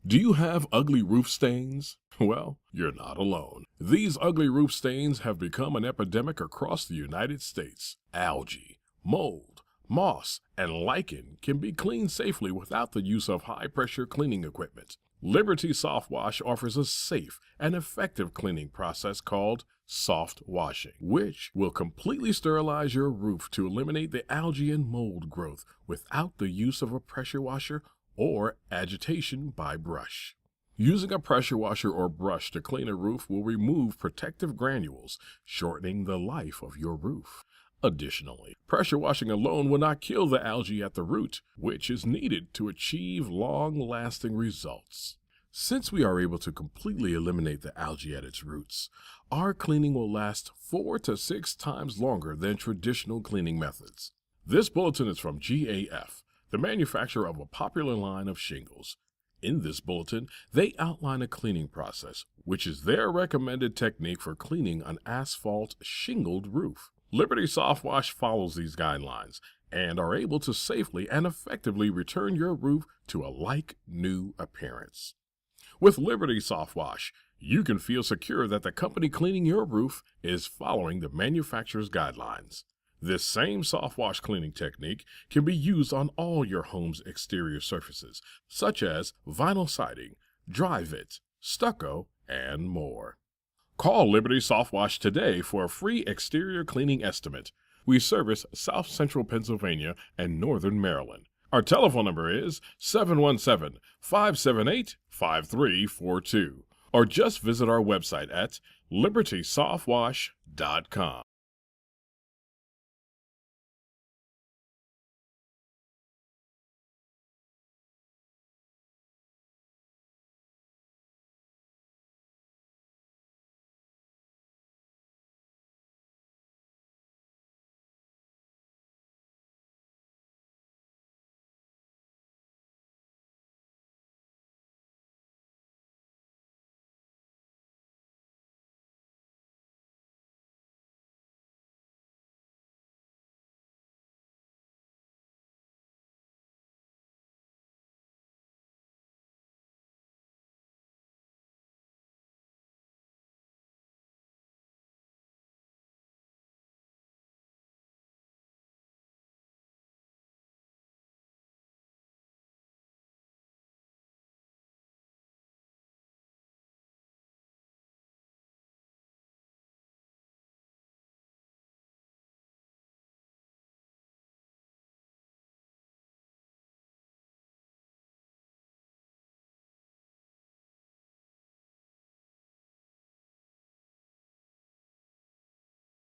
Do you have ugly roof stains? Well, you're not alone. These ugly roof stains have become an epidemic across the United States. Algae, mold, moss, and lichen can be cleaned safely without the use of high-pressure cleaning equipment. Liberty SoftWash offers a safe and effective cleaning process called soft washing, which will completely sterilize your roof to eliminate the algae and mold growth without the use of a pressure washer or agitation by brush. Using a pressure washer or brush to clean a roof will remove protective granules, shortening the life of your roof. Additionally, pressure washing alone will not kill the algae at the root, which is needed to achieve long-lasting results. Since we are able to completely eliminate the algae at its roots, our cleaning will last 4 to 6 times longer than traditional cleaning methods. This bulletin is from GAF, the manufacturer of a popular line of shingles. In this bulletin, they outline a cleaning process, which is their recommended technique for cleaning an asphalt shingled roof. Liberty SoftWash follows these guidelines and are able to safely and effectively return your roof to a like-new appearance. With Liberty SoftWash, you can feel secure that the company cleaning your roof is following the manufacturer's guidelines. This same soft wash cleaning technique can be used on all your home's exterior surfaces, such as vinyl siding, dry-vit, stucco, and more. Call Liberty SoftWash today for a free exterior cleaning estimate. We service South Central Pennsylvania and Northern Maryland. Our telephone number is 717-578-5342, or just visit our website at libertysoftwash.com.